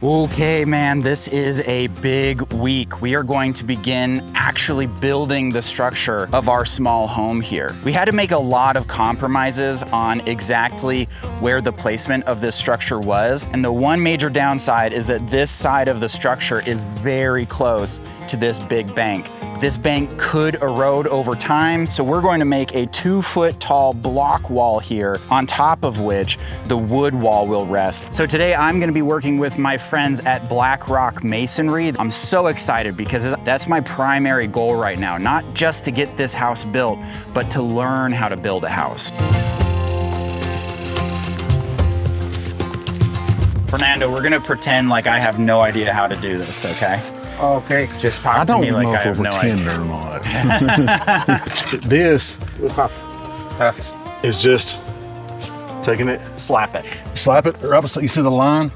Okay, man, this is a big week. We are going to begin actually building the structure of our small home here. We had to make a lot of compromises on exactly where the placement of this structure was. And the one major downside is that this side of the structure is very close to this big bank. This bank could erode over time, so we're going to make a 2-foot tall block wall here, on top of which the wood wall will rest. So today I'm going to be working with my friends at Blackrock Masonry. I'm so excited because that's my primary goal right now, not just to get this house built, but to learn how to build a house. Fernando, we're going to pretend like I have no idea how to do this, okay? Okay. Just talk to me like I have no idea. Or not. This is just taking it, Slap it. slap it right beside. You see the line?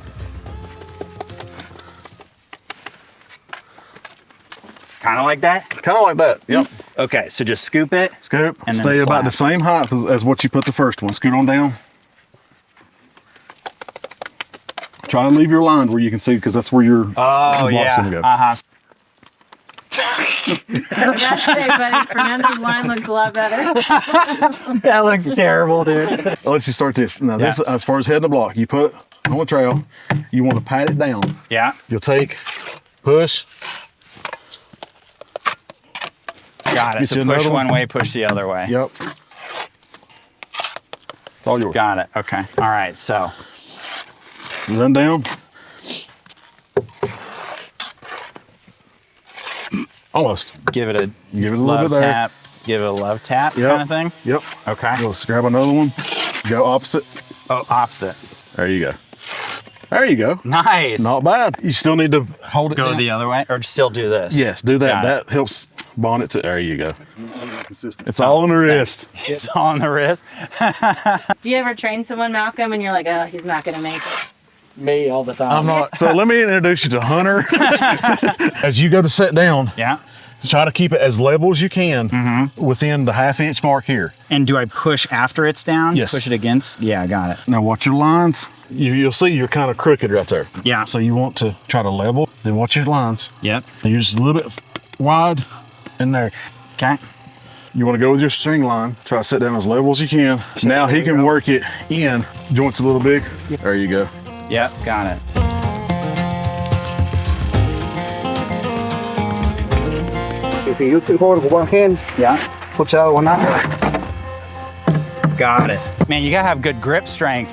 Kind of like that? Kind of like that. Yep. Okay, so just scoop it. Scoop. And then Stay about the slap. same height as what you put the first one. Scoot on down. Try to leave your line where you can see, because that's where your Oh, block's gonna yeah. go. Uh-huh. That's great, buddy. Fernando's line looks a lot better. That looks terrible, dude. I'll let you start this. Now, this, as far as heading the block, you put on the trail, you want to pat it down. Yeah. You'll take, push. Got it. Get So you push another one one. way, push the other way. Yep. It's all yours. Got it. Okay. All right. So Run down. Almost. give it a Give it a little love bit there. tap. Give it a love tap Yep. kind of thing. Yep. Okay. Let's grab another one. Go opposite. Oh, opposite. There you go. There you go. Nice. Not bad. You still need to hold it Go down. the other way, or still do this. Yes, do that. Got it. That helps bond it to. There you go. It's all on the wrist. It's on the wrist. Do you ever train someone, Malcolm, and you're like, oh, he's not going to make it? Me all the time. I'm not. So let me introduce you to Hunter. As you go to sit down, Yeah. try to keep it as level as you can within the ½ inch mark here. And do I push after it's down? Yes. Push it against? Yeah, I got it. Now watch your lines. You'll see you're kind of crooked right there. Yeah. So you want to try to level, then watch your lines. Yep. And you're just a little bit wide in there. Okay. You want to go with your string line, try to sit down as level as you can. Now he can work it in. Joints a little big. There you go. Yep, got it. If you can hold it with one hand, Yeah. put the other one out. Got it. Man, you gotta have good grip strength.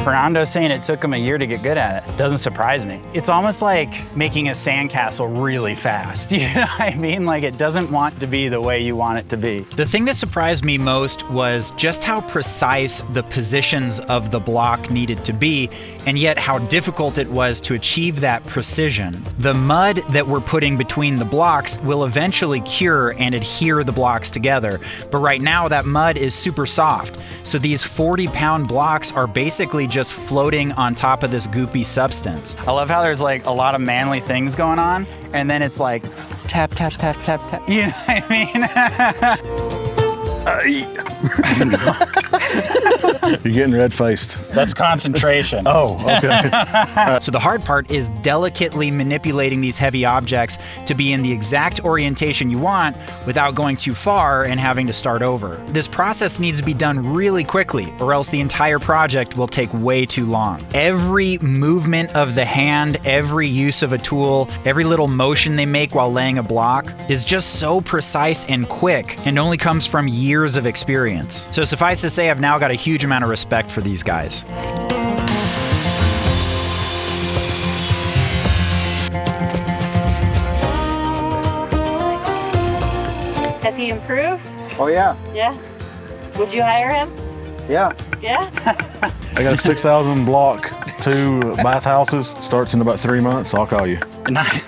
Fernando's saying it took him a year to get good at it. Doesn't surprise me. It's almost like making a sandcastle really fast. You know what I mean? Like it doesn't want to be the way you want it to be. The thing that surprised me most was just how precise the positions of the block needed to be, and yet how difficult it was to achieve that precision. The mud that we're putting between the blocks will eventually cure and adhere the blocks together, but right now that mud is super soft. So these 40-pound blocks are basically just floating on top of this goopy substance. I love how there's like a lot of manly things going on, and then it's like tap, tap, tap, tap, tap. You know what I mean? You're getting red-faced. That's concentration. Oh, okay. So the hard part is delicately manipulating these heavy objects to be in the exact orientation you want without going too far and having to start over. This process needs to be done really quickly, or else the entire project will take way too long. Every movement of the hand, every use of a tool, every little motion they make while laying a block is just so precise and quick, and only comes from years of experience. So suffice to say, I've now got a huge amount of respect for these guys. Has he improved? Oh yeah, Yeah. Would you hire him? yeah. Yeah. I got a 6,000 block, 2 bathhouses. Starts in about 3 months. I'll call you.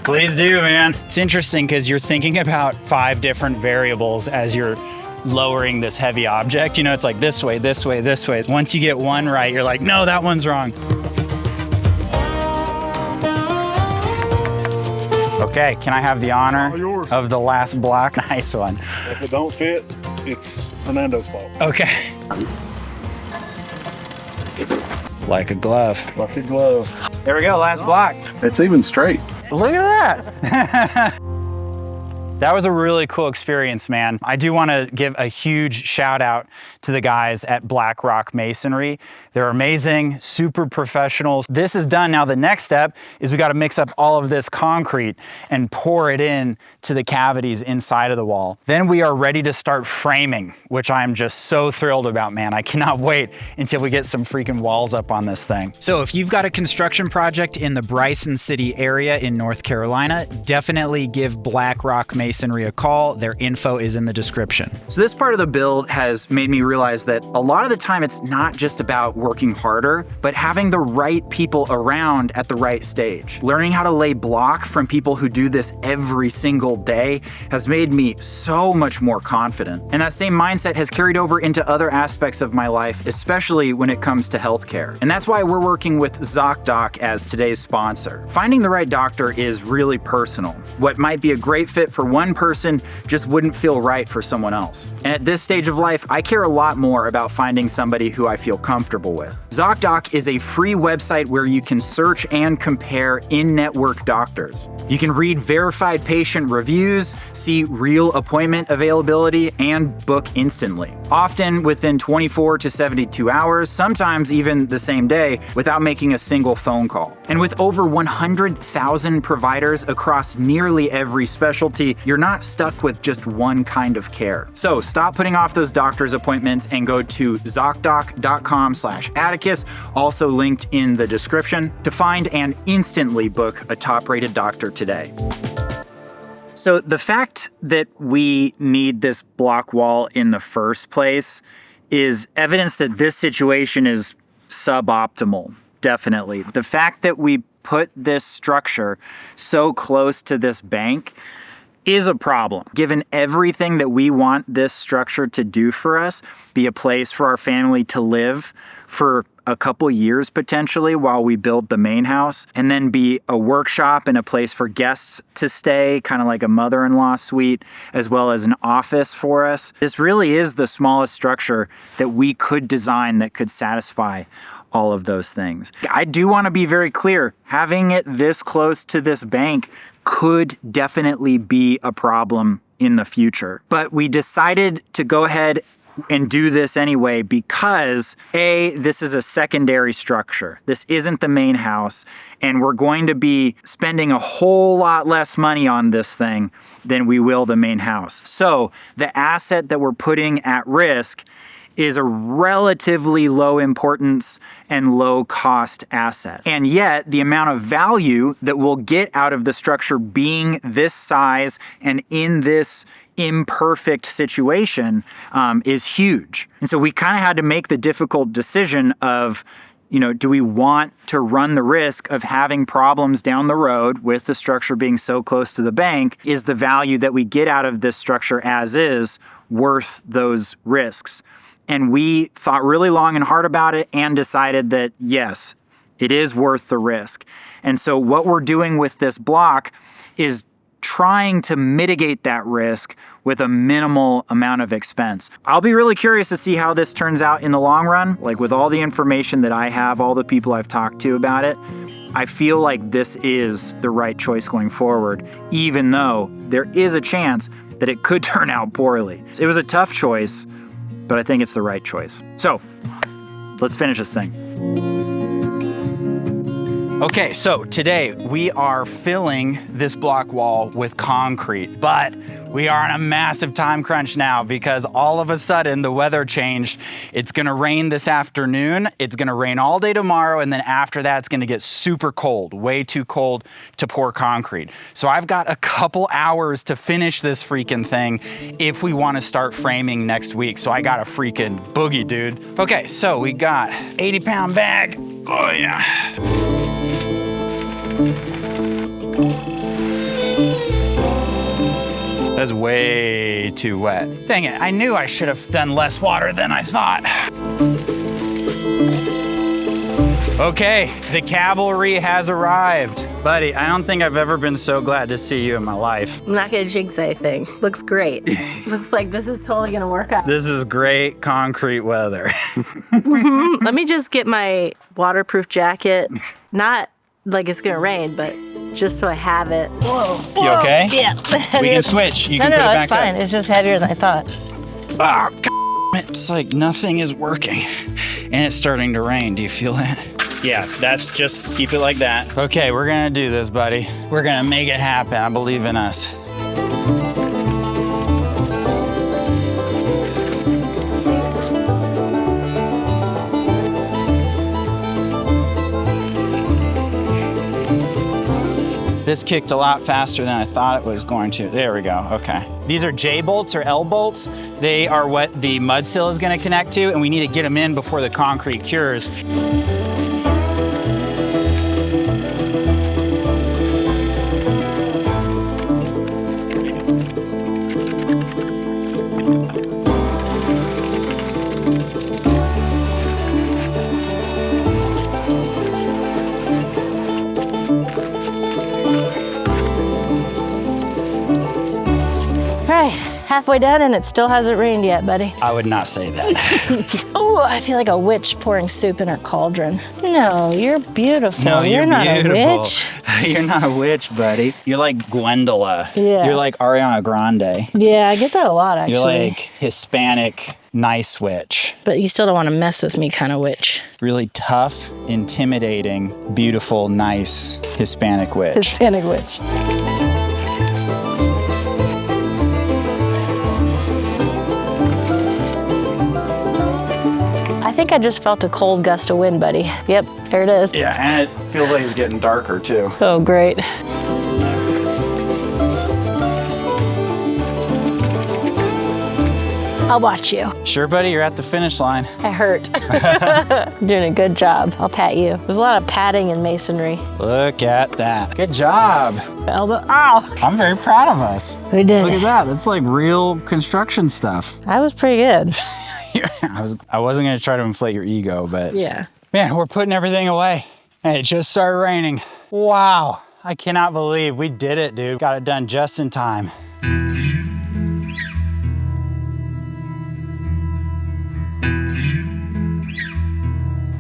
Please do, man. It's interesting because you're thinking about 5 different variables as you're lowering this heavy object. You know, it's like this way, this way, this way. Once you get one right, you're like, no, that one's wrong. Okay, can I have the honor All yours. of the last block? Nice one. If it don't fit, it's Fernando's fault. Okay. Like a glove. Like a glove. There we go, last block. It's even straight. Look at that. That was a really cool experience, man. I do want to give a huge shout out to the guys at Blackrock Masonry. They're amazing, super professionals. This is done. Now the next step is we got to mix up all of this concrete and pour it in to the cavities inside of the wall. Then we are ready to start framing, which I'm just so thrilled about, man. I cannot wait until we get some freaking walls up on this thing. So if you've got a construction project in the Bryson City area in North Carolina, definitely give Blackrock Masonry a call. Their info is in the description. So this part of the build has made me realize that a lot of the time it's not just about working harder, but having the right people around at the right stage. Learning how to lay block from people who do this every single day has made me so much more confident. And that same mindset has carried over into other aspects of my life, especially when it comes to healthcare. And that's why we're working with ZocDoc as today's sponsor. Finding the right doctor is really personal. What might be a great fit for one person just wouldn't feel right for someone else. And at this stage of life, I care a lot more about finding somebody who I feel comfortable with. ZocDoc is a free website where you can search and compare in-network doctors. You can read verified patient reviews, see real appointment availability, and book instantly. Often within 24 to 72 hours, sometimes even the same day, without making a single phone call. And with over 100,000 providers across nearly every specialty, you're not stuck with just one kind of care. So stop putting off those doctor's appointments and go to ZocDoc.com/Atticus, also linked in the description, to find and instantly book a top-rated doctor today. So the fact that we need this block wall in the first place is evidence that this situation is suboptimal, definitely. The fact that we put this structure so close to this bank is a problem. Given everything that we want this structure to do for us, be a place for our family to live for a couple years potentially while we build the main house, and then be a workshop and a place for guests to stay, kind of like a mother-in-law suite, as well as an office for us. This really is the smallest structure that we could design that could satisfy all of those things. I do want to be very clear, having it this close to this bank could definitely be a problem in the future. But we decided to go ahead and do this anyway because A, this is a secondary structure. This isn't the main house, and we're going to be spending a whole lot less money on this thing than we will the main house. So the asset that we're putting at risk is a relatively low importance and low cost asset. And yet the amount of value that we'll get out of the structure being this size and in this imperfect situation is huge. And so we kind of had to make the difficult decision of, do we want to run the risk of having problems down the road with the structure being so close to the bank? Is the value that we get out of this structure as is worth those risks? And we thought really long and hard about it and decided that yes, it is worth the risk. And so what we're doing with this block is trying to mitigate that risk with a minimal amount of expense. I'll be really curious to see how this turns out in the long run. Like with all the information that I have, all the people I've talked to about it, I feel like this is the right choice going forward, even though there is a chance that it could turn out poorly. It was a tough choice, but I think it's the right choice. So let's finish this thing. Okay, so today we are filling this block wall with concrete, but we are on a massive time crunch now because all of a sudden the weather changed. It's gonna rain this afternoon, it's gonna rain all day tomorrow, and then after that it's gonna get super cold, way too cold to pour concrete. So I've got a couple hours to finish this freaking thing if we wanna start framing next week. So I got a freaking boogie, dude. Okay, so we got 80-pound bag. Oh yeah. That's way too wet. Dang it, I knew I should have done less water than I thought. Okay, the cavalry has arrived. Buddy, I don't think I've ever been so glad to see you in my life. I'm not gonna jinx anything. Looks great. Looks like this is totally gonna work out. This is great concrete weather. Let me just get my waterproof jacket. Not like it's gonna rain, but just so I have it. Whoa. You okay? Yeah. We can switch. You No, can no, put it it's back fine. up. It's just heavier than I thought. Ah, it's like nothing is working. And it's starting to rain. Do you feel that? Yeah, that's just keep it like that. Okay, we're gonna do this, buddy. We're gonna make it happen. I believe in us. This kicked a lot faster than I thought it was going to. There we go, okay. These are J bolts or L bolts. They are what the mud sill is gonna connect to, and we need to get them in before the concrete cures. Halfway done and it still hasn't rained yet, buddy. I would not say that. Oh, I feel like a witch pouring soup in her cauldron. No, you're beautiful. No, you're not beautiful. a witch. You're not a witch, buddy. You're like Gwendola. Yeah. You're like Ariana Grande. Yeah, I get that a lot, actually. You're like Hispanic, nice witch. But you still don't want to mess with me kind of witch. Really tough, intimidating, beautiful, nice Hispanic witch. Hispanic witch. I think I just felt a cold gust of wind, buddy. Yep, there it is. Yeah, and it feels like it's getting darker too. Oh, great. I'll watch you. Sure, buddy, you're at the finish line. I hurt. You're doing a good job. I'll pat you. There's a lot of patting in masonry. Look at that. Good job. Elbow. Ow! I'm very proud of us. We did Look it. at that. That's like real construction stuff. I was pretty good. I wasn't going to try to inflate your ego, but Yeah. man, we're putting everything away. And it just started raining. Wow. I cannot believe we did it, dude. Got it done just in time.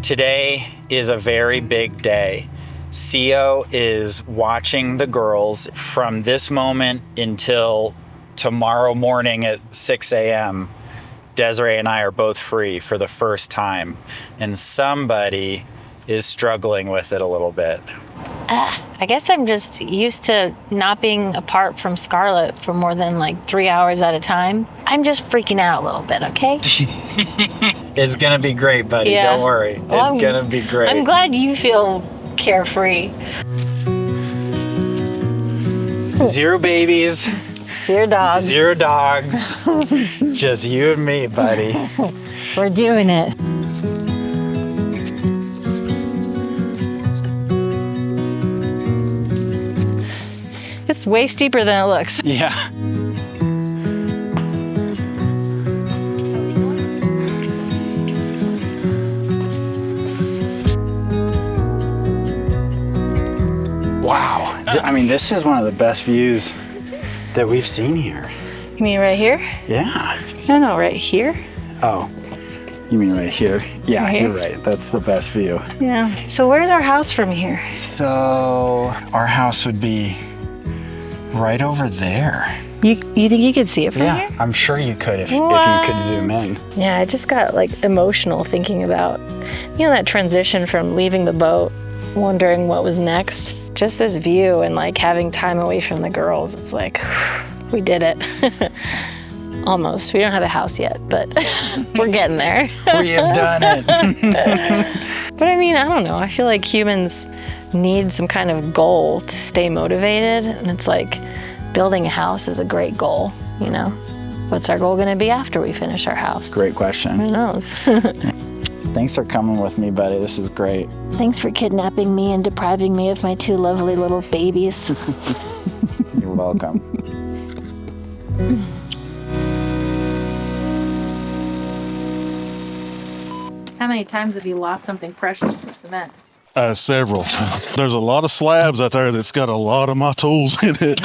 Today is a very big day. CO is watching the girls from this moment until tomorrow morning at 6 a.m. Desiree and I are both free for the first time, and somebody is struggling with it a little bit. I guess I'm just used to not being apart from Scarlett for more than like 3 hours at a time. I'm just freaking out a little bit, okay? It's gonna be great, buddy. Yeah. Don't worry. Well, It's gonna be great. I'm glad you feel carefree. Zero babies, 0 dogs. 0 dogs, just you and me, buddy. We're doing it. It's way steeper than it looks. Yeah. Wow. I mean, this is one of the best views that we've seen here. You mean right here? Yeah. No, right here. Oh, you mean right here? Yeah, Right here? you're right. That's the best view. Yeah. So where's our house from here? So our house would be right over there. You think you could see it from Yeah, here? I'm sure you could if you could zoom in. Yeah, I just got like emotional thinking about, that transition from leaving the boat, wondering what was next. Just this view and like having time away from the girls. It's like, we did it. Almost. We don't have a house yet, but we're getting there. We have done it. But I mean, I don't know. I feel like humans need some kind of goal to stay motivated. And it's like building a house is a great goal, What's our goal going to be after we finish our house? Great question. Who knows? Thanks for coming with me, buddy. This is great. Thanks for kidnapping me and depriving me of my 2 lovely little babies. You're welcome. How many times have you lost something precious in cement? Several. There's a lot of slabs out there that's got a lot of my tools in it.